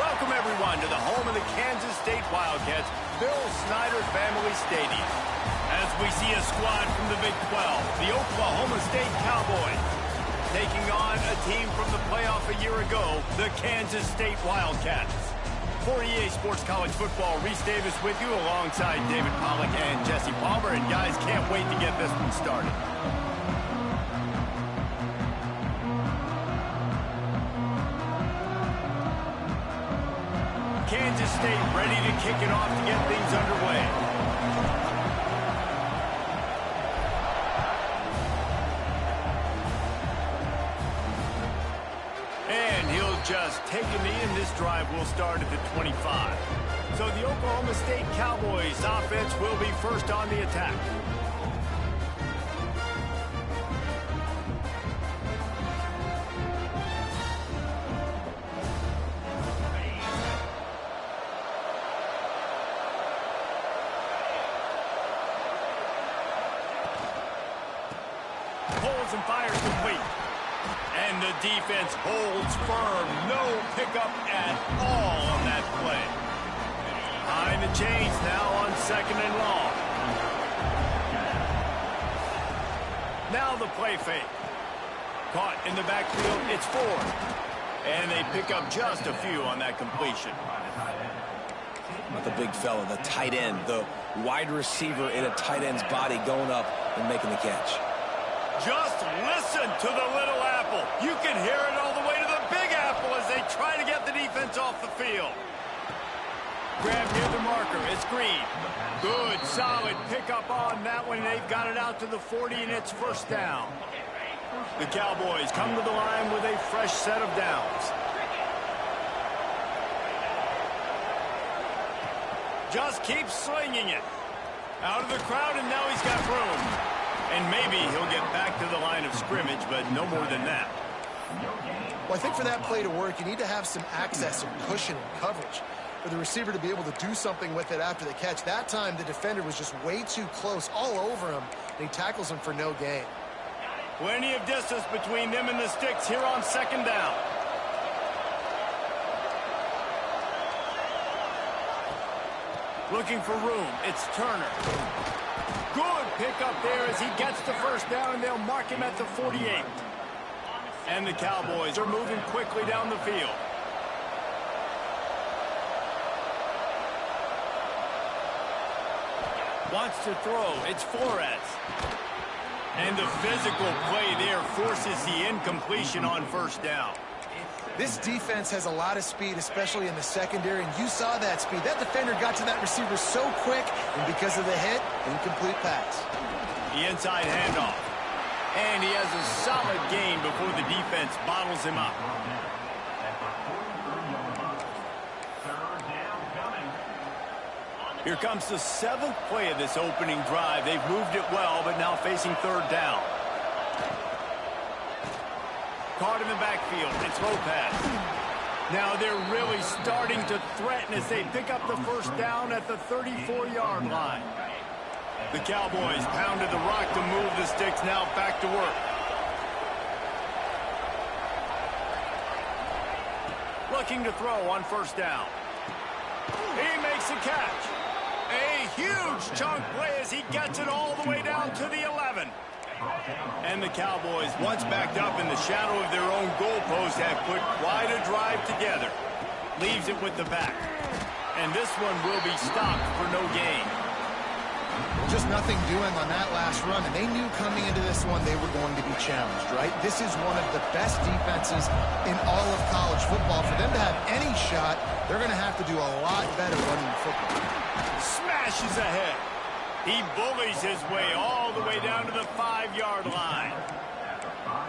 Welcome, everyone, to the home of the Kansas State Wildcats, Bill Snyder Family Stadium. As we see a squad from the Big 12, the Oklahoma State Cowboys, taking on a team from the playoff a year ago, the Kansas State Wildcats. For EA Sports College Football, Reese Davis with you alongside David Pollack and Jesse Palmer. And guys, can't wait to get this one started. Kansas State ready to kick it off to get things underway. And he'll just take a knee, and this drive will start at the 25. So the Oklahoma State Cowboys offense will be first on the attack. Pulls and fires complete. And the defense holds firm. No pickup at all on that play. Behind the chains now on 2nd and long. Now the play fake. Caught in the backfield. It's 4. And they pick up just a few on that completion. Not the big fella, the tight end, the wide receiver in a tight end's body going up and making the catch. Just listen to the little apple. You can hear it all the way to the big apple as they try to get the defense off the field. Grab near the marker. It's Green. Good, solid pickup on that one. They've got it out to the 40, and it's first down. The Cowboys come to the line with a fresh set of downs. Just keep slinging it. Out of the crowd, and now he's got room. And maybe he'll get back to the line of scrimmage, but no more than that. Well, I think for that play to work, you need to have some access and cushion and coverage for the receiver to be able to do something with it after the catch. That time, the defender was just way too close, all over him, and he tackles him for no gain. Plenty of distance between them and the sticks here on 2nd down. Looking for room. It's Turner. Good pickup there as he gets the first down, and they'll mark him at the 48. And the Cowboys are moving quickly down the field. Wants to throw. It's Flores. And the physical play there forces the incompletion on first down. This defense has a lot of speed, especially in the secondary, and you saw that speed. That defender got to that receiver so quick, and because of the hit, incomplete pass. The inside handoff. And he has a solid gain before the defense bottles him up. Here comes the 7th play of this opening drive. They've moved it well, but now facing 3rd down. Caught in the backfield. It's Lopez. Now they're really starting to threaten as they pick up the first down at the 34-yard line. The Cowboys pounded the rock to move the sticks, now back to work. Looking to throw on first down. He makes a catch. A huge chunk play as he gets it all the way down to the 11. And the Cowboys, once backed up in the shadow of their own goalpost, have put quite a drive together. Leaves it with the back. And this one will be stopped for no gain. Just nothing doing on that last run, and they knew coming into this one they were going to be challenged, right? This is one of the best defenses in all of college football. For them to have any shot, they're going to have to do a lot better running the football. Smashes ahead. He bullies his way all the way down to the 5-yard line.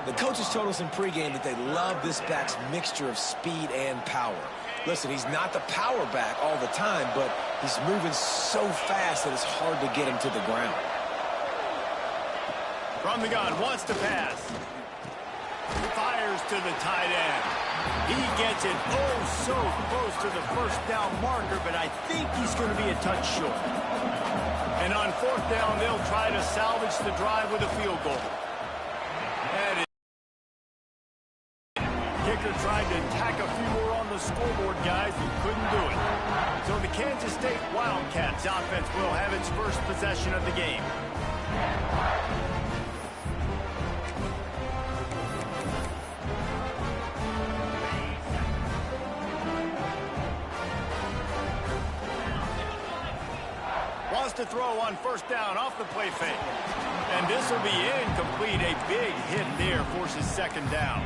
The coaches told us in pregame that they love this back's mixture of speed and power. Listen, he's not the power back all the time, but he's moving so fast that it's hard to get him to the ground. From the gun, wants to pass. Fires to the tight end. He gets it oh so close to the first down marker, but I think he's going to be a touch short. And on 4th down, they'll try to salvage the drive with a field goal. And kicker tried to tack a few more on the the scoreboard, guys, and couldn't do it. So the Kansas State Wildcats offense will have its first possession of the game. Wants to throw on first down off the play fake. And this will be incomplete. A big hit there forces second down.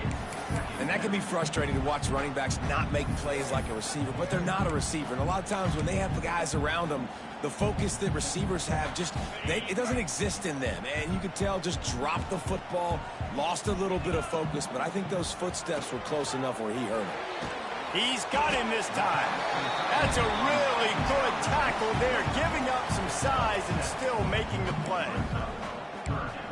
And that can be frustrating to watch running backs not make plays like a receiver, but they're not a receiver. And a lot of times when they have the guys around them, the focus that receivers have it doesn't exist in them. And you could tell just dropped the football, lost a little bit of focus, but I think those footsteps were close enough where he hurt him. He's got him this time. That's a really good tackle there, giving up some size and still making the play.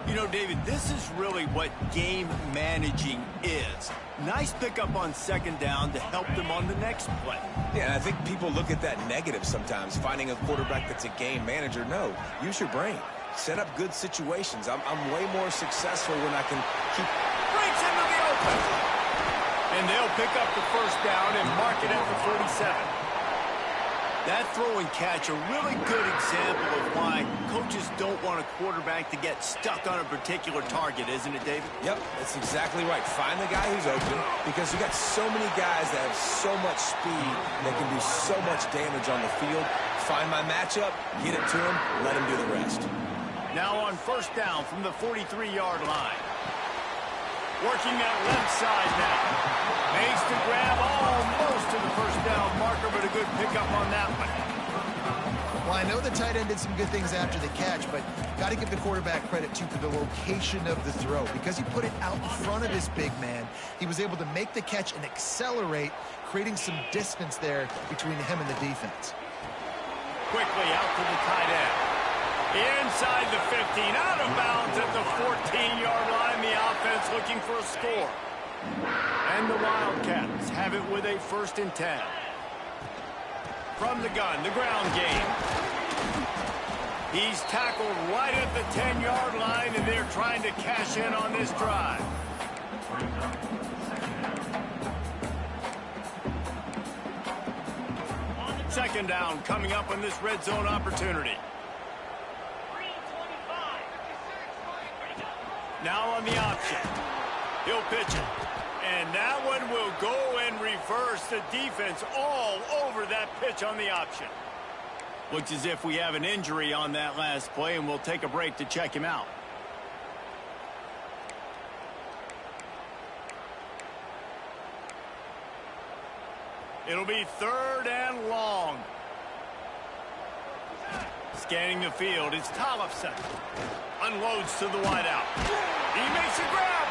You know, David, this is really what game managing is. Nice pickup on second down to help them on the next play. Yeah, and I think people look at that negative sometimes, finding a quarterback that's a game manager. No, use your brain. Set up good situations. I'm way more successful when I can keep... Breaks into the open. And they'll pick up the first down and mark it at the 47. That throw and catch, a really good example of why coaches don't want a quarterback to get stuck on a particular target, isn't it, David? Yep, that's exactly right. Find the guy who's open, because you got so many guys that have so much speed that can do so much damage on the field. Find my matchup, get it to him, let him do the rest. Now on first down from the 43-yard line. Working that left side now. Makes the grab almost to the first down marker, but a good pickup on that one. Well, I know the tight end did some good things after the catch, but got to give the quarterback credit, too, for the location of the throw. Because he put it out in front of his big man, he was able to make the catch and accelerate, creating some distance there between him and the defense. Quickly out to the tight end. Inside the 15, out of bounds at the 14-yard line. The offense looking for a score. And the Wildcats have it with a 1st and 10. From the gun, the ground game. He's tackled right at the 10-yard line, and they're trying to cash in on this drive. Second down coming up on this red zone opportunity. Now on the option. He'll pitch it. And that one will go and reverse. The defense all over that pitch on the option. Looks as if we have an injury on that last play, and we'll take a break to check him out. It'll be 3rd and long. Scanning the field, it's Tollefson. Unloads to the wideout. He makes a grab.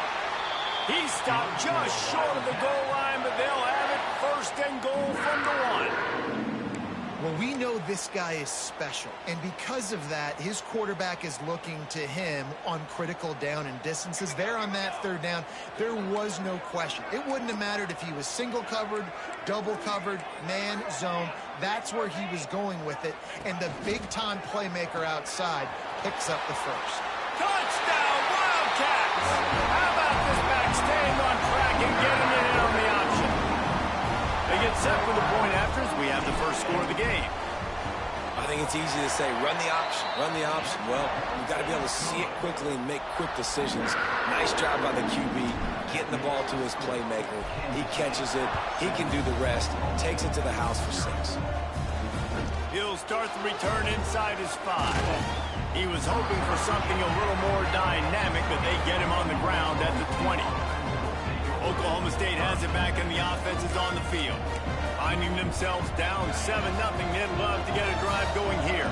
He stopped just short of the goal line, but they'll have it 1st and goal from the 1. Well, we know this guy is special, and because of that, his quarterback is looking to him on critical down and distances. There on that 3rd down, there was no question. It wouldn't have mattered if he was single covered, double covered, man, zone. That's where he was going with it, and the big-time playmaker outside picks up the first. Touchdown, Wildcats! How about this back staying on track and getting it in on the option? They get set for the point after as we have the first score of the game. I think it's easy to say, run the option, run the option. Well, you've got to be able to see it quickly and make quick decisions. Nice job by the QB, getting the ball to his playmaker. He catches it, he can do the rest, takes it to the house for 6. He'll start the return inside his 5. He was hoping for something a little more dynamic, but they get him on the ground at the 20. Oklahoma State has it back, and the offense is on the field. Finding themselves down 7-0, they'd love to get a drive going here.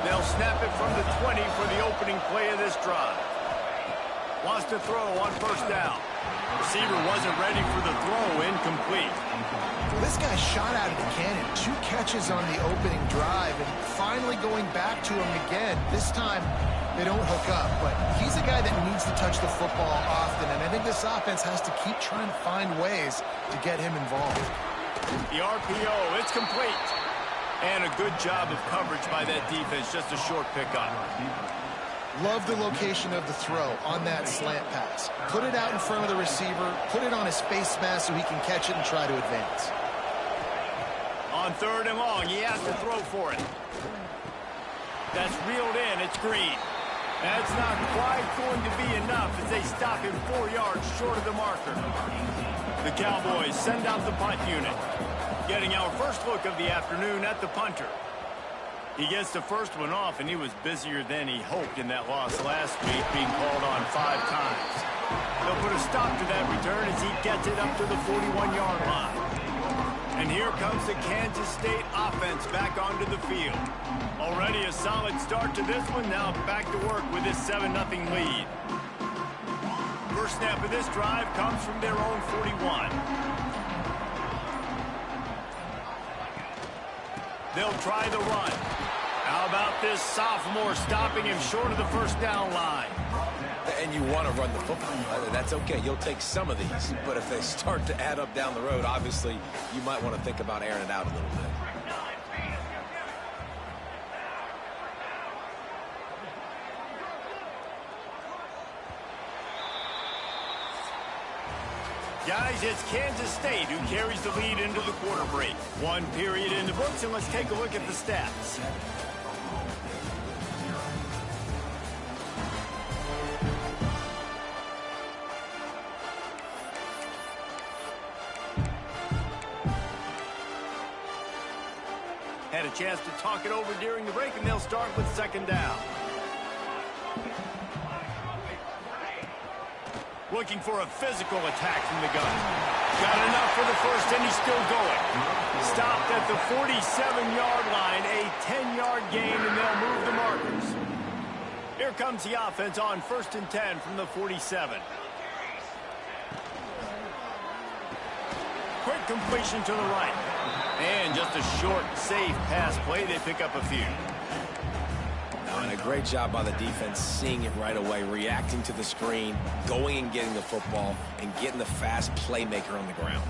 They'll snap it from the 20 for the opening play of this drive. Wants to throw on first down. Receiver wasn't ready for the throw, incomplete. Well, this guy shot out of the cannon. 2 catches on the opening drive, and finally going back to him again. This time, they don't hook up, but he's a guy that needs to touch the football often, and I think this offense has to keep trying to find ways to get him involved. The RPO, it's complete. And a good job of coverage by that defense, just a short pickup. Love the location of the throw on that slant pass. Put it out in front of the receiver, put it on his face mask so he can catch it and try to advance. 3rd and long. He has to throw for it. That's reeled in. It's Green. That's not quite going to be enough as they stop him 4 yards short of the marker. The Cowboys send out the punt unit. Getting our first look of the afternoon at the punter. He gets the first one off, and he was busier than he hoped in that loss last week, being called on 5 times. They'll put a stop to that return as he gets it up to the 41-yard line. And here comes the Kansas State offense back onto the field. Already a solid start to this one. Now back to work with this 7-0 lead. First snap of this drive comes from their own 41. They'll try the run. How about this sophomore stopping him short of the first down line? And you want to run the football. That's okay. You'll take some of these. But if they start to add up down the road, obviously, you might want to think about airing it out a little bit. Guys, it's Kansas State who carries the lead into the quarter break. 1 period in the books, and let's take a look at the stats. Had a chance to talk it over during the break, and they'll start with 2nd down. Looking for a physical attack from the gun. Got enough for the first, and he's still going. Stopped at the 47-yard line, a 10-yard gain, and they'll move the markers. Here comes the offense on 1st and 10 from the 47. Quick completion to the right. And just a short, safe pass play. They pick up a few. And a great job by the defense seeing it right away, reacting to the screen, going and getting the football, and getting the fast playmaker on the ground.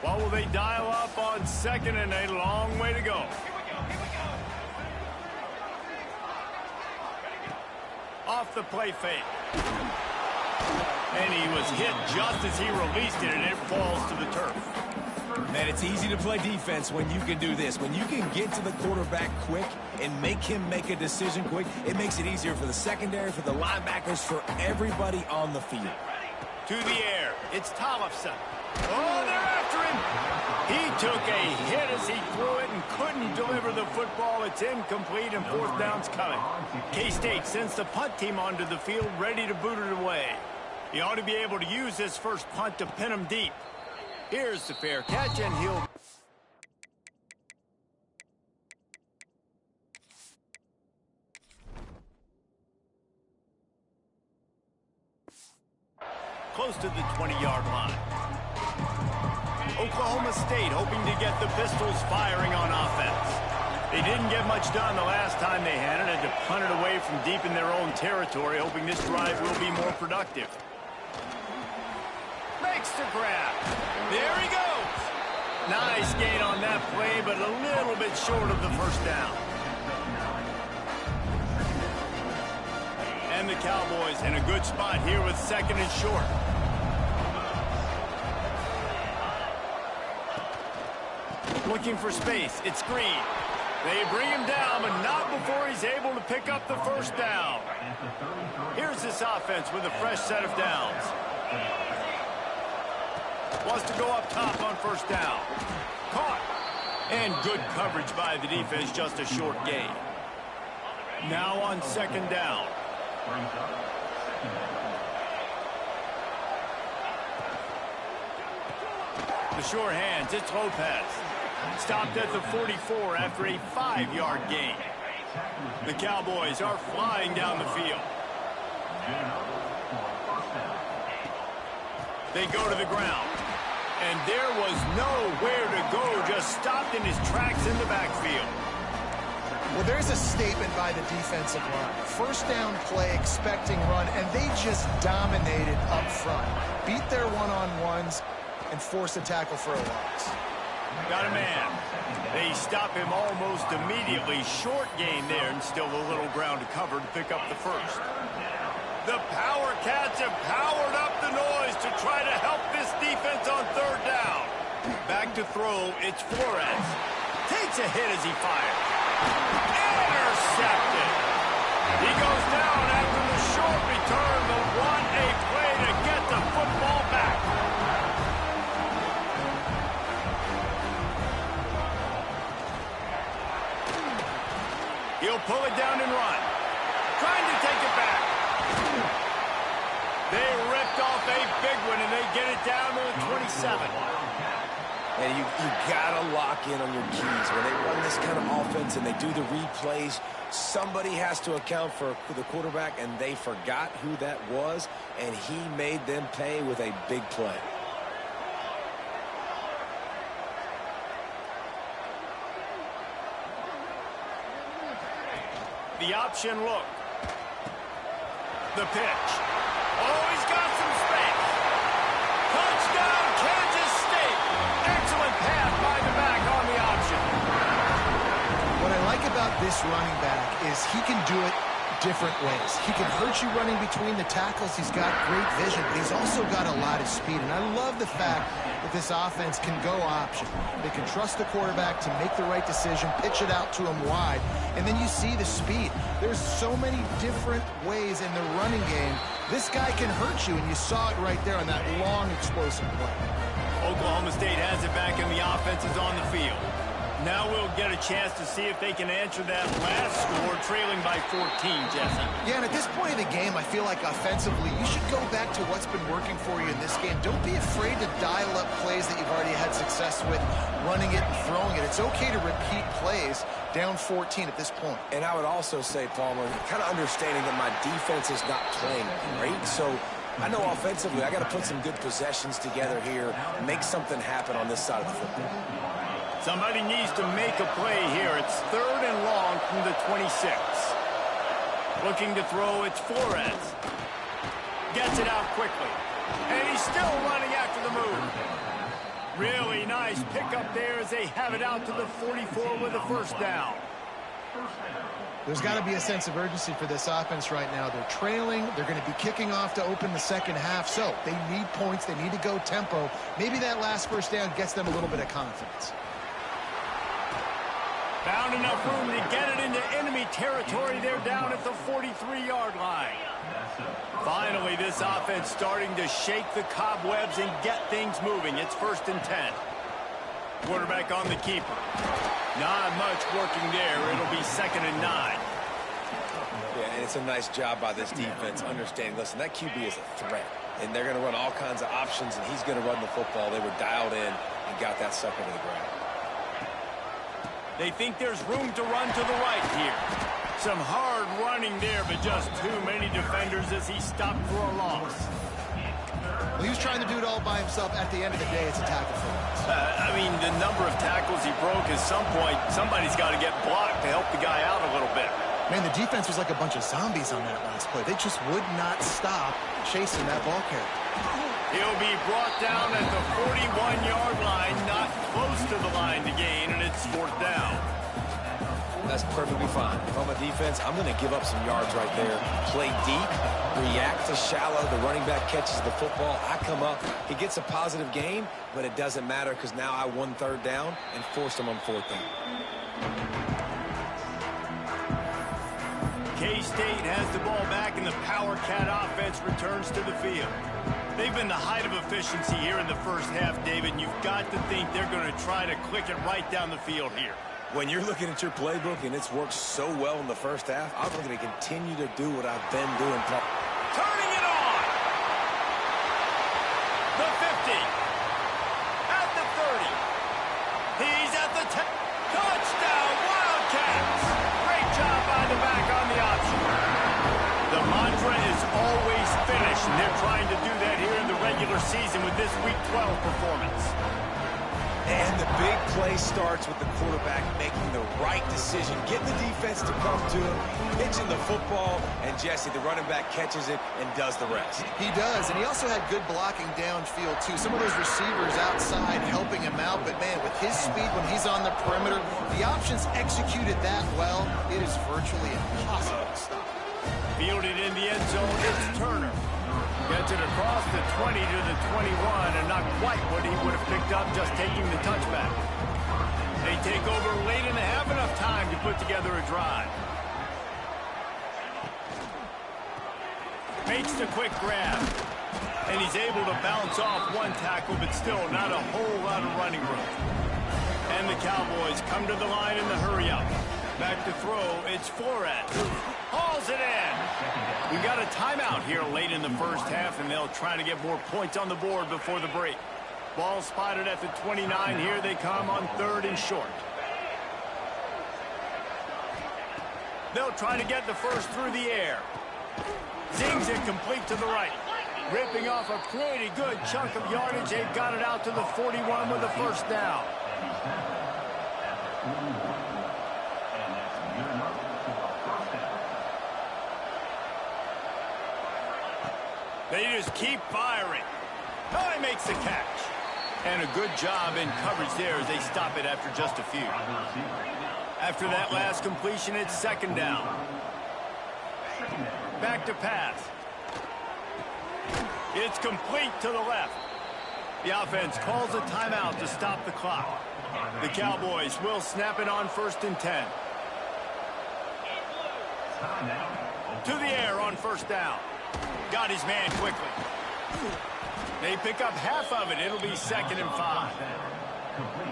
Well, will they dial up on 2nd and a long way to go? Off the play fake. And he was hit just as he released it, and it falls to the turf. Man, it's easy to play defense when you can do this. When you can get to the quarterback quick and make him make a decision quick, it makes it easier for the secondary, for the linebackers, for everybody on the field. To the air. It's Tollefson. Oh, they're after him. He took a hit as he threw it and couldn't deliver the football. It's incomplete, and 4th down's coming. K-State sends the punt team onto the field, ready to boot it away. He ought to be able to use this first punt to pin him deep. Here's the fair catch, and he'll... close to the 20-yard line. Oklahoma State hoping to get the Pistols firing on offense. They didn't get much done the last time they had it. Had to punt it away from deep in their own territory, hoping this drive will be more productive. Makes the grab. There he goes. Nice gain on that play, but a little bit short of the first down. And the Cowboys in a good spot here with 2nd and short. Looking for space. It's Green. They bring him down, but not before he's able to pick up the first down. Here's this offense with a fresh set of downs. Wants to go up top on first down. Caught. And good coverage by the defense, just a short gain. Now on 2nd down. The sure hands, it's Lopez. Stopped at the 44 after a 5-yard gain. The Cowboys are flying down the field. They go to the ground. And there was nowhere to go, just stopped in his tracks in the backfield. Well, there's a statement by the defensive line. First down play, expecting run, and they just dominated up front. Beat their one-on-ones and forced a tackle for a loss. Got a man. They stop him almost immediately. Short gain there, and still a little ground to cover to pick up the first. The Power Cats have powered up the noise to try to help this defense on 3rd down. Back to throw, it's Flores. takes a hit as he fires. Intercepted. He goes down after the short return, but what a play to get the football back. He'll pull it down and run. Trying to take it back. They ripped off a big one, and they get it down to the 27. And you got to lock in on your keys. When they run this kind of offense and they do the replays, somebody has to account for the quarterback, and they forgot who that was, and he made them pay with a big play. The option look. The pitch. Oh, he's got some space. Touchdown, Kansas State. Excellent pass by the back on the option. What I like about this running back is he can do it different ways. He can hurt you running between the tackles. He's got great vision, but he's also got a lot of speed. And I love the fact that this offense can go option. They can trust the quarterback to make the right decision, pitch it out to him wide, and then you see the speed. There's so many different ways in the running game. This guy can hurt you, and you saw it right there on that long, explosive play. Oklahoma State has it back, and the offense is on the field. Now we'll get a chance to see if they can answer that last score, trailing by 14, Jesse. Yeah, and at this point of the game, I feel like offensively, you should go back to what's been working for you in this game. Don't be afraid to dial up plays that you've already had success with, running it and throwing it. It's okay to repeat plays down 14 at this point. And I would also say, Palmer, kind of understanding that my defense is not playing great, so I know offensively I got to put some good possessions together here, make something happen on this side of the football. Somebody needs to make a play here. It's 3rd and long from the 26. Looking to throw, it's Flores. Gets it out quickly. And he's still running after the move. Really nice pickup there as they have it out to the 44 with a first down. There's got to be a sense of urgency for this offense right now. They're trailing. They're going to be kicking off to open the second half. So they need points. They need to go tempo. Maybe that last first down gets them a little bit of confidence. Found enough room to get it into enemy territory. They're down at the 43-yard line. Finally, this offense starting to shake the cobwebs and get things moving. It's 1st and 10. Quarterback on the keeper. Not much working there. It'll be 2nd and 9. Yeah, and it's a nice job by this defense understanding, listen, that QB is a threat, and they're going to run all kinds of options, and he's going to run the football. They were dialed in and got that sucker to the ground. They think there's room to run to the right here. Some hard running there, but just too many defenders as he stopped for a loss. Well, he was trying to do it all by himself. At the end of the day, it's a tackle for him. I mean, the number of tackles he broke, at some point, somebody's got to get blocked to help the guy out a little bit. Man, the defense was like a bunch of zombies on that last play. They just would not stop chasing that ball carrier. He'll be brought down at the 41-yard line, not close to the line to gain, and it's 4th down. That's perfectly fine. If I'm a defense, I'm going to give up some yards right there. Play deep, react to shallow. The running back catches the football. I come up. He gets a positive gain, but it doesn't matter because now I won 3rd down and forced him on 4th down. K-State has the ball back, and the Power Cat offense returns to the field. They've been the height of efficiency here in the first half, David, and you've got to think they're going to try to click it right down the field here. When you're looking at your playbook and it's worked so well in the first half, I'm going to continue to do what I've been doing. Turning it on! The 50. At the 30. He's at the 10. Touchdown, Wildcats! Great job by the back on the option. The mantra is always finish, and they're trying to do that here in the regular season with this Week 12 performance. And the big play starts with the quarterback making the right decision, getting the defense to come to him, pitching the football, and Jesse, the running back, catches it and does the rest. He does, and he also had good blocking downfield, too. Some of those receivers outside helping him out, but, man, with his speed when he's on the perimeter, the options executed that well, it is virtually impossible to stop. Fielded in the end zone, it's Turner. Gets it across the 20 to the 21, and not quite what he would have picked up just taking the touchback. They take over late and have enough time to put together a drive. Makes the quick grab. And he's able to bounce off one tackle, but still not a whole lot of running room. And the Cowboys come to the line in the hurry-up. Back to throw, it's Flores. Hauls it in. We got a timeout here late in the first half, and they'll try to get more points on the board before the break. Ball spotted at the 29. Here they come on 3rd and short. They'll try to get the first through the air. Zings it complete to the right. Ripping off a pretty good chunk of yardage. They've got it out to the 41 with a first down. They just keep firing. Oh, he makes the catch. And a good job in coverage there as they stop it after just a few. After that last completion, it's 2nd down. Back to pass. It's complete to the left. The offense calls a timeout to stop the clock. The Cowboys will snap it on 1st and 10. To the air on 1st down. Got his man quickly. They pick up half of it. It'll be 2nd and 5.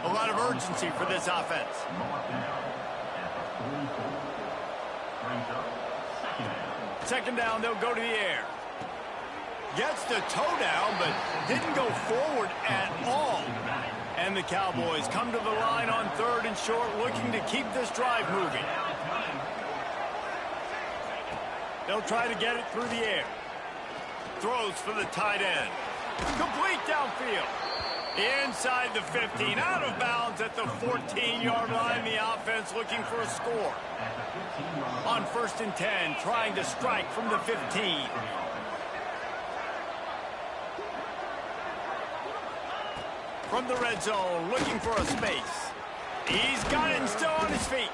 A lot of urgency for this offense. Second down, they'll go to the air. Gets the toe down, but didn't go forward at all. And the Cowboys come to the line on 3rd and short, looking to keep this drive moving. They'll try to get it through the air. Throws for the tight end. Complete downfield. Inside the 15, out of bounds at the 14-yard line. The offense looking for a score. On 1st and 10, trying to strike from the 15. From the red zone, looking for a space. He's got it and still on his feet.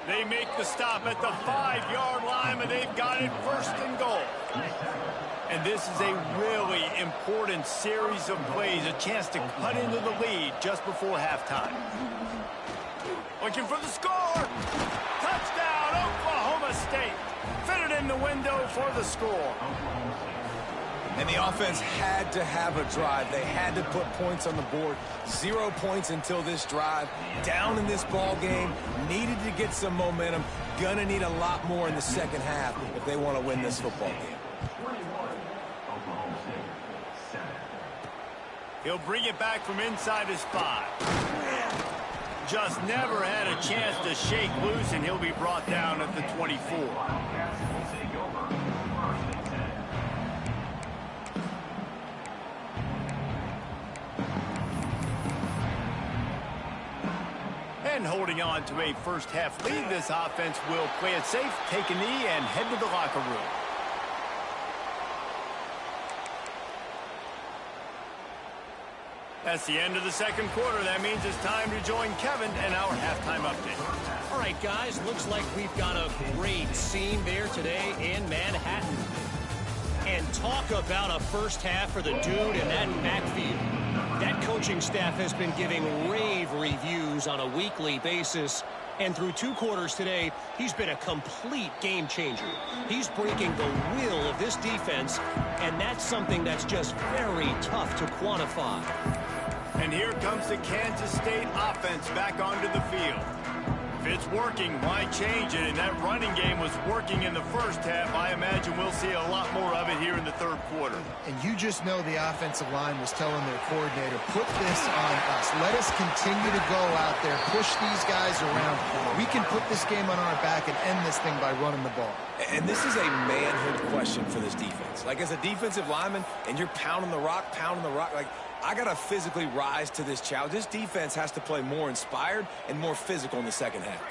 They make the stop at the 5-yard line, but they've got it 1st and goal. And this is a really important series of plays, a chance to cut into the lead just before halftime. Looking for the score. Touchdown, Oklahoma State. Fitted in the window for the score. And the offense had to have a drive. They had to put points on the board. 0 points until this drive. Down in this ball game. Needed to get some momentum. Gonna need a lot more in the second half if they want to win this football game. He'll bring it back from inside his 5. Just never had a chance to shake loose, and he'll be brought down at the 24. And holding on to a first half lead, this offense will play it safe, take a knee, and head to the locker room. That's the end of the second quarter. That means it's time to join Kevin and our halftime update. All right, guys, looks like we've got a great scene there today in Manhattan. And talk about a first half for the dude in that backfield. That coaching staff has been giving rave reviews on a weekly basis. And through 2 quarters today, he's been a complete game changer. He's breaking the will of this defense, and that's something that's just very tough to quantify. And here comes the Kansas State offense back onto the field. If it's working, why change it? And that running game was working in the first half. I imagine we'll see a lot more of it here in the third quarter. And you just know the offensive line was telling their coordinator, put this on us. Let us continue to go out there, push these guys around. We can put this game on our back and end this thing by running the ball. And this is a manhood question for this defense. Like, as a defensive lineman, and you're pounding the rock, like, I got to physically rise to this challenge. This defense has to play more inspired and more physical in the second half.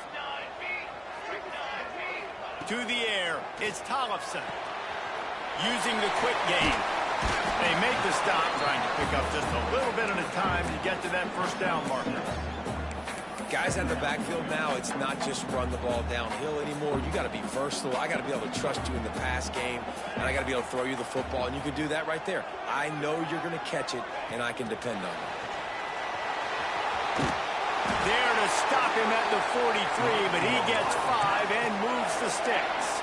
To the air, it's Tollefson. Using the quick game. They make the stop, trying to pick up just a little bit at a time to get to that first down marker. Guys at the backfield now, it's not just run the ball downhill anymore. You got to be versatile. I got to be able to trust you in the pass game, and I got to be able to throw you the football, and you can do that right there. I know you're going to catch it, and I can depend on it. There to stop him at the 43, but he gets 5 and moves the sticks.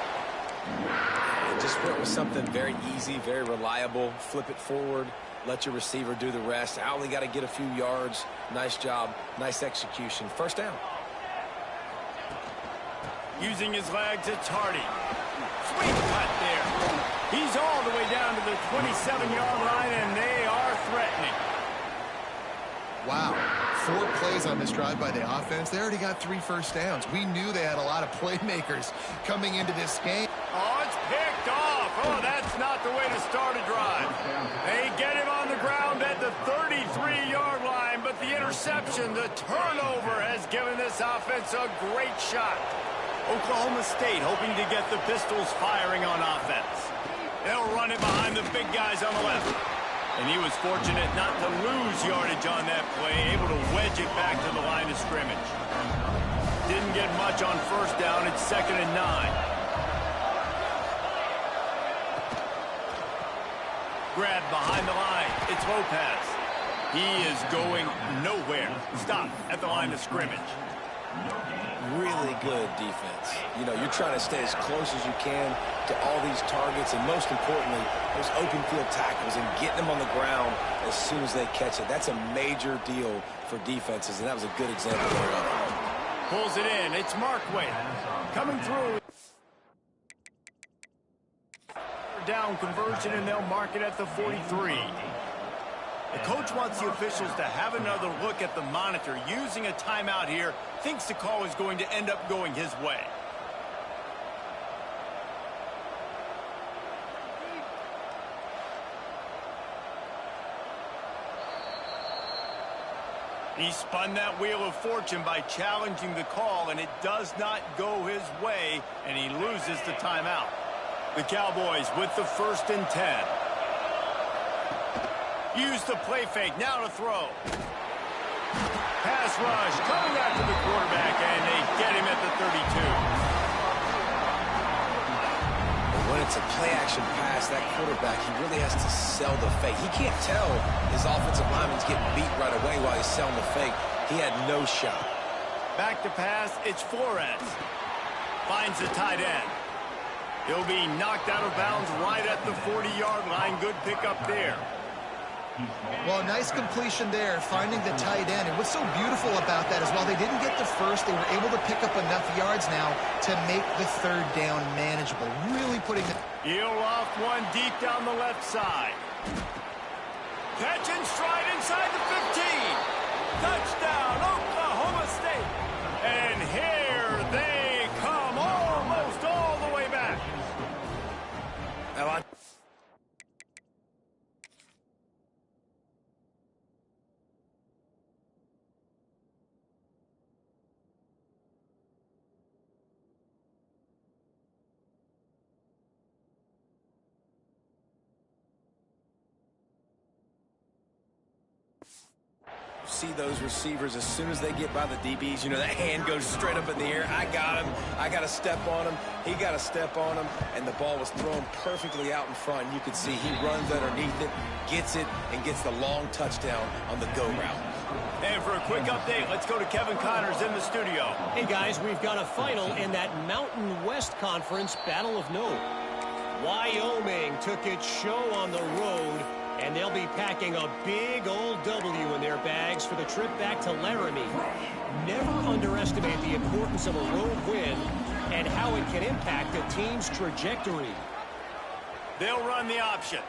And just went with something very easy, very reliable. Flip it forward, let your receiver do the rest. I only got to get a few yards. Nice job, nice execution. First down. Using his legs, it's Hardy. Sweet cut there. He's all the way down to the 27-yard line, and they are threatening. Wow. 4 plays on this drive by the offense. They already got 3 first downs. We knew they had a lot of playmakers coming into this game. Oh, it's picked off. Oh, that's not the way to start a drive. They get him on the ground at the 33-yard line, but the interception, the turnover, has given this offense a great shot. Oklahoma State hoping to get the Pistols firing on offense. They'll run it behind the big guys on the left. And he was fortunate not to lose yardage on that play, able to wedge it back to the line of scrimmage. Didn't get much on first down. It's 2nd and 9. Grab behind the line. It's Lopez. He is going nowhere. Stop at the line of scrimmage. Really good defense. You know, you're trying to stay as close as you can to all these targets, and most importantly, those open field tackles and getting them on the ground as soon as they catch it. That's a major deal for defenses, and that was a good example there of it. Pulls it in. It's Markway coming through. Down conversion, and they'll mark it at the 43. The coach wants the officials to have another look at the monitor. Using a timeout here, thinks the call is going to end up going his way. He spun that wheel of fortune by challenging the call, and it does not go his way, and he loses the timeout. The Cowboys with the 1st and 10. Use the play fake, now to throw. Pass rush, coming after the quarterback, and they get him at the 32. When it's a play-action pass, that quarterback, he really has to sell the fake. He can't tell his offensive lineman's getting beat right away while he's selling the fake. He had no shot. Back to pass, it's Flores. Finds the tight end. He'll be knocked out of bounds right at the 40-yard line. Good pickup there. Well, nice completion there, finding the tight end. And what's so beautiful about that is while they didn't get the first, they were able to pick up enough yards now to make the 3rd down manageable. Really putting the... He'll loft one deep down the left side. Catch and stride inside the 15. Touchdown, Oklahoma State. And here they come, almost all the way back. See those receivers as soon as they get by the DBs, you know, that hand goes straight up in the air. I got him. I got to step on him. He got to step on him, and the ball was thrown perfectly out in front. You could see he runs underneath it, gets it, and gets the long touchdown on the go route. And for a quick update, let's go to Kevin Connors in the studio. Hey, guys, we've got a final in that Mountain West Conference Battle of Note. Wyoming took its show on the road, and they'll be packing a big old W in their bags for the trip back to Laramie. Never underestimate the importance of a road win and how it can impact a team's trajectory. They'll run the option.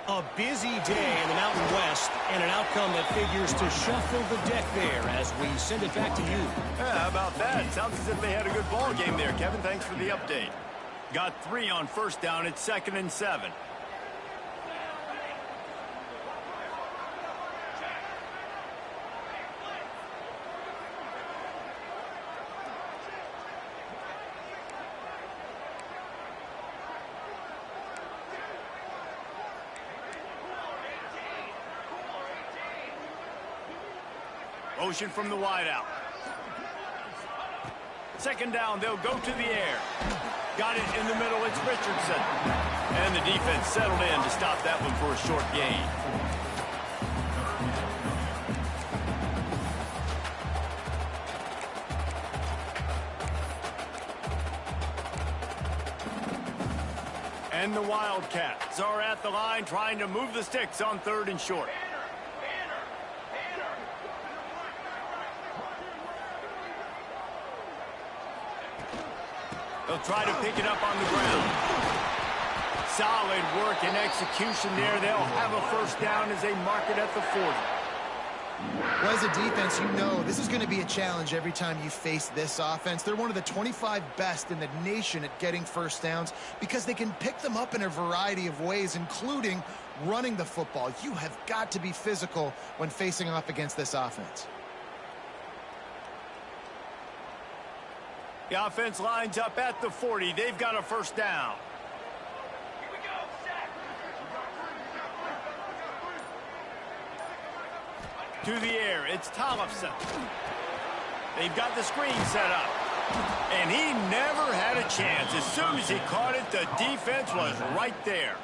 A busy day in the Mountain West, and an outcome that figures to shuffle the deck there as we send it back to you. Yeah, how about that? Sounds as if they had a good ball game there, Kevin. Thanks for the update. Got 3 on first down. It's 2nd and 7. Motion from the wideout. 2nd down, they'll go to the air. Got it in the middle, it's Richardson. And the defense settled in to stop that one for a short gain. And the Wildcats are at the line trying to move the sticks on 3rd and short. They'll try to pick it up on the ground. Solid work and execution there. They'll have a first down as they mark it at the 40. Well, as a defense, you know this is going to be a challenge every time you face this offense. They're one of the 25 best in the nation at getting first downs because they can pick them up in a variety of ways, including running the football. You have got to be physical when facing off against this offense. The offense lines up at the 40. They've got a first down. To the air, it's Tollefson. They've got the screen set up. And he never had a chance. As soon as he caught it, the defense was right there.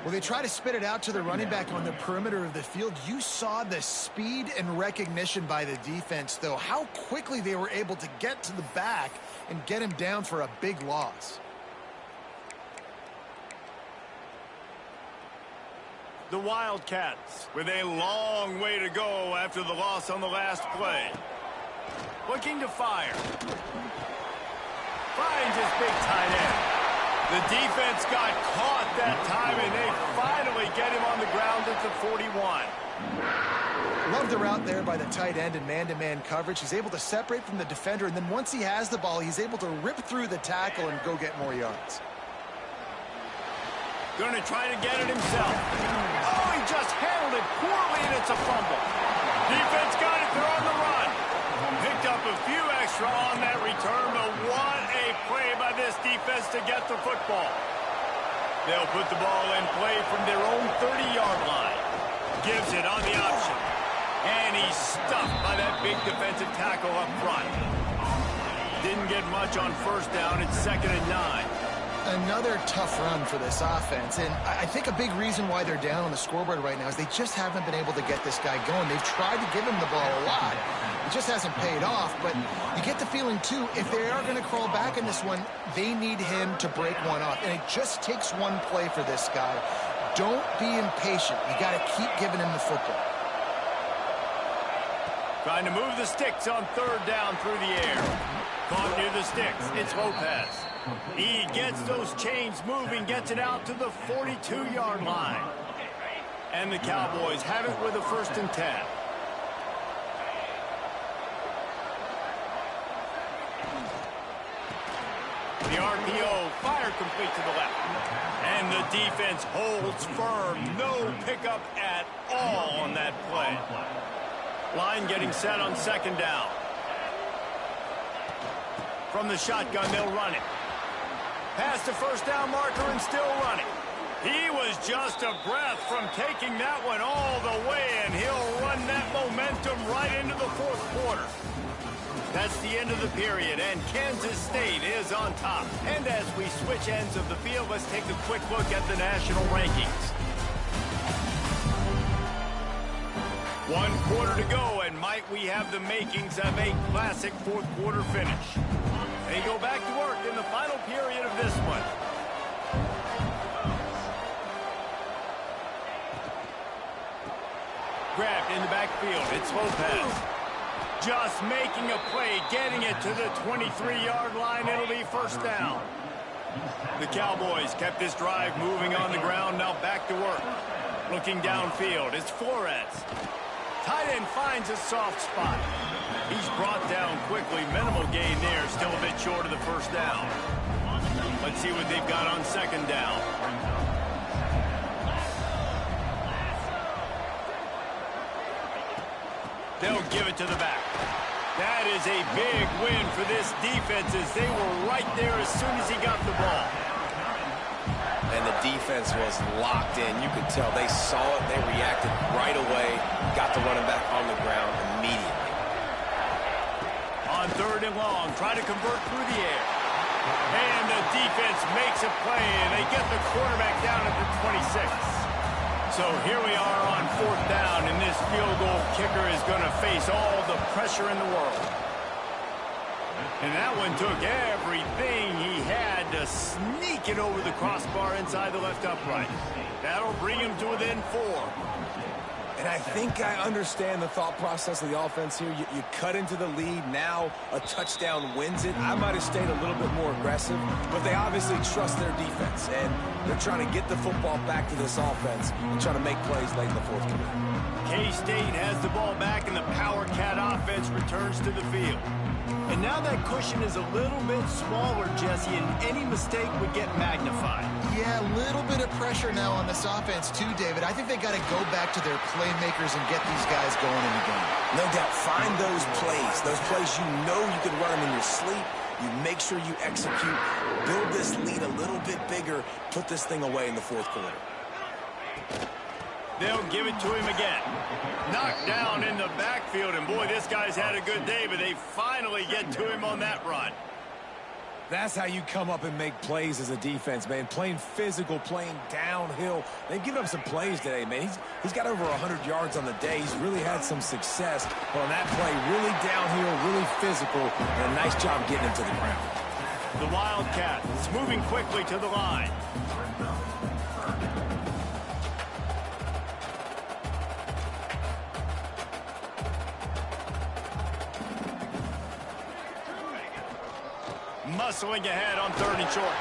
Well, they try to spit it out to the running back on the perimeter of the field. You saw the speed and recognition by the defense, though. How quickly they were able to get to the back and get him down for a big loss. The Wildcats with a long way to go after the loss on the last play. Looking to fire. Finds his big tight end. The defense got caught that time, and they finally get him on the ground at the 41. Love the route there by the tight end in man-to-man coverage. He's able to separate from the defender, and then once he has the ball, he's able to rip through the tackle and go get more yards. Going to try to get it himself. Oh, he just handled it poorly, and it's a fumble. Defense got it. They're on the run. Picked up a few extra on that return, but what a play by this defense to get the football. They'll put the ball in play from their own 30-yard line. Gives it on the option. And he's stuffed by that big defensive tackle up front. Didn't get much on first down. It's 2nd and 9. Another tough run for this offense, and I think a big reason why they're down on the scoreboard right now is they just haven't been able to get this guy going. They've tried to give him the ball a lot. It just hasn't paid off, but you get the feeling, too, if they are going to crawl back in this one, they need him to break one off, and it just takes one play for this guy. Don't be impatient. You got to keep giving him the football. Trying to move the sticks on 3rd down through the air. Caught near the sticks. It's Lopez. He gets those chains moving, gets it out to the 42-yard line. And the Cowboys have it with a 1st and 10. The RPO, fire complete to the left. And the defense holds firm. No pickup at all on that play. Line getting set on 2nd down. From the shotgun, they'll run it. Past the first down marker and still running. He was just a breath from taking that one all the way, and he'll run that momentum right into the 4th quarter. That's the end of the period, and Kansas State is on top. And as we switch ends of the field, let's take a quick look at the national rankings. 1 quarter to go, and might we have the makings of a classic 4th quarter finish. They go back to work in the final period of this one. Grabbed in the backfield. It's Lopez. Just making a play, getting it to the 23-yard line. It'll be 1st down. The Cowboys kept this drive moving on the ground. Now back to work. Looking downfield. It's Flores. Tight end finds a soft spot. He's brought down quickly. Minimal gain there. Still a bit short of the 1st down. Let's see what they've got on 2nd down. They'll give it to the back. That is a big win for this defense as they were right there as soon as he got the ball. And the defense was locked in. You could tell they saw it. They reacted right away. Got the running back on the ground immediately. On 3rd and long, try to convert through the air. And the defense makes a play, and they get the quarterback down at the 26. So here we are on 4th down, and this field goal kicker is going to face all the pressure in the world. And that one took everything he had to sneak it over the crossbar inside the left upright. That'll bring him to within 4. And I think I understand the thought process of the offense here. You cut into the lead. Now a touchdown wins it. I might have stayed a little bit more aggressive, but they obviously trust their defense, and they're trying to get the football back to this offense and trying to make plays late in the fourth quarter. K-State has the ball back, and the Power Cat offense returns to the field. And now that cushion is a little bit smaller, Jesse, and any mistake would get magnified. Yeah, a little bit of pressure now on this offense too, David. I think they got to go back to their playmakers and get these guys going in the game. No doubt. Find those plays you know you can run them in your sleep. You make sure you execute, build this lead a little bit bigger, put this thing away in the fourth quarter. They'll give it to him again. Knocked down in the backfield, and boy, this guy's had a good day, but they finally get to him on that run. That's how you come up and make plays as a defense, man. Playing physical, playing downhill. They've given up some plays today, man. He's got over 100 yards on the day. He's really had some success. But on that play, really downhill, really physical, and a nice job getting him to the ground. The Wildcat is moving quickly to the line. Muscling ahead on 3rd and short.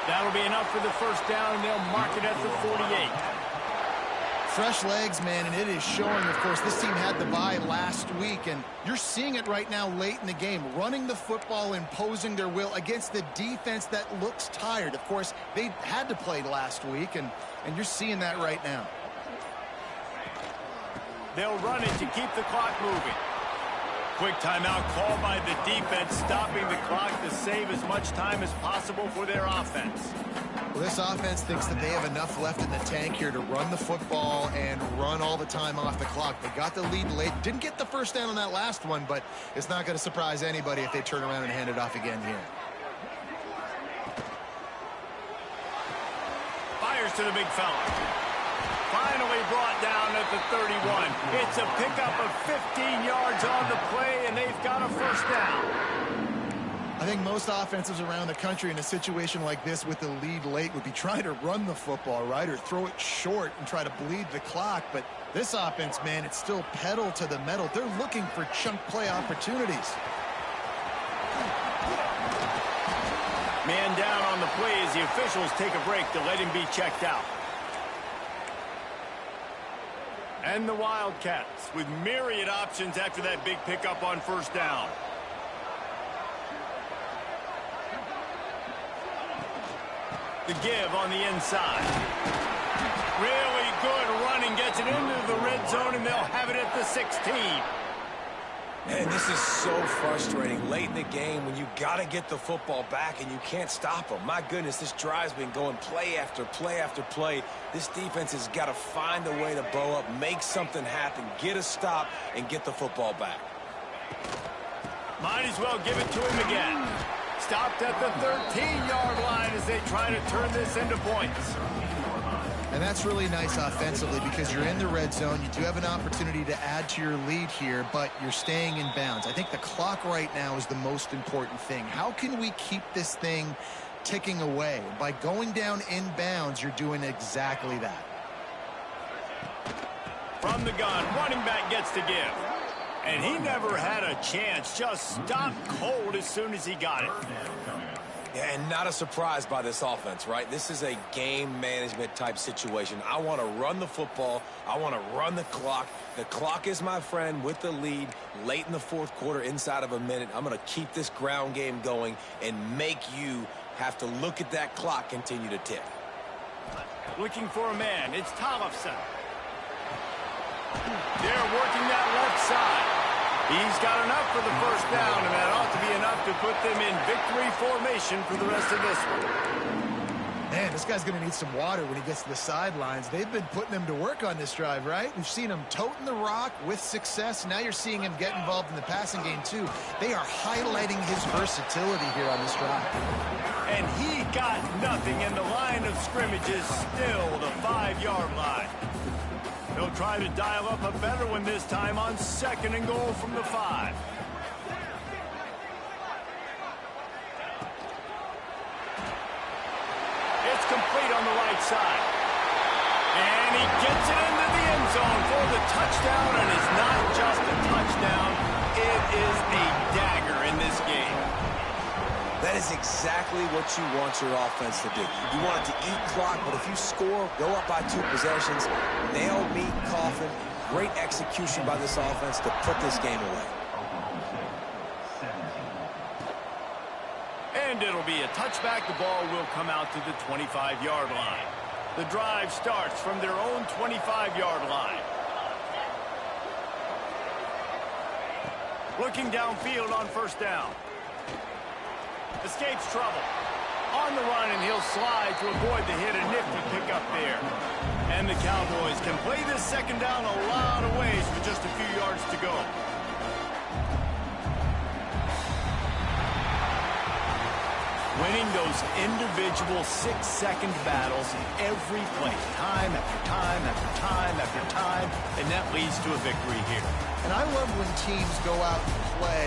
That'll be enough for the first down, and they'll mark it at the 48. Fresh legs, man, and it is showing. Of course, this team had the bye last week, and you're seeing it right now late in the game. Running the football, imposing their will against the defense that looks tired. Of course, they had to play last week, and you're seeing that right now. They'll run it to keep the clock moving. Quick timeout called by the defense, stopping the clock to save as much time as possible for their offense. Well, this offense thinks that they have enough left in the tank here to run the football and run all the time off the clock. They got the lead late. Didn't get the first down on that last one, but it's not going to surprise anybody if they turn around and hand it off again here. Fires to the big fella. Finally brought down at the 31. It's a pickup of 15 yards on the play, and they've got a first down. I think most offenses around the country in a situation like this with the lead late would be trying to run the football, right, or throw it short and try to bleed the clock. But this offense, man, it's still pedal to the metal. They're looking for chunk play opportunities. Man down on the play as the officials take a break to let him be checked out. And the Wildcats with myriad options after that big pickup on first down. The give on the inside. Really good running, gets it into the red zone, and they'll have it at the 16. Man, this is so frustrating late in the game when you got to get the football back and you can't stop them. My goodness, this drive's been going play after play after play. This defense has got to find a way to bow up, make something happen, get a stop, and get the football back. Might as well give it to him again. Stopped at the 13-yard line as they try to turn this into points. And that's really nice offensively because you're in the red zone. You do have an opportunity to add to your lead here, but you're staying in bounds. I think the clock right now is the most important thing. How can we keep this thing ticking away? By going down in bounds, you're doing exactly that. From the gun, running back gets to give. And he never had a chance. Just stopped cold as soon as he got it. Yeah, and not a surprise by this offense, right? This is a game management type situation. I want to run the football. I want to run the clock. The clock is my friend with the lead late in the fourth quarter inside of a minute. I'm going to keep this ground game going and make you have to look at that clock continue to tick. Looking for a man. It's Tollefson. They're working that left side. He's got enough for the first down, and that ought to be enough to put them in victory formation for the rest of this one. Man, this guy's going to need some water when he gets to the sidelines. They've been putting him to work on this drive, right? We've seen him toting the rock with success. Now you're seeing him get involved in the passing game, too. They are highlighting his versatility here on this drive. And he got nothing, and the line of scrimmage is still the 5-yard line. He'll try to dial up a better one this time on 2nd and goal from the 5. complete on the right side. And he gets it into the end zone for the touchdown, and it's not just a touchdown, it is a dagger in this game. That is exactly what you want your offense to do. You want it to eat clock, but if you score, go up by 2 possessions, nail, meet, coffin, great execution by this offense to put this game away. And it'll be a touchback. The ball will come out to the 25-yard line. The drive starts from their own 25-yard line. Looking downfield on first down. Escapes trouble. On the run, and he'll slide to avoid the hit. A nifty pickup there. And the Cowboys can play this second down a lot of ways with just a few yards to go. Winning those individual 6-second battles every play, time after time after time after time, and that leads to a victory here. And I love when teams go out and play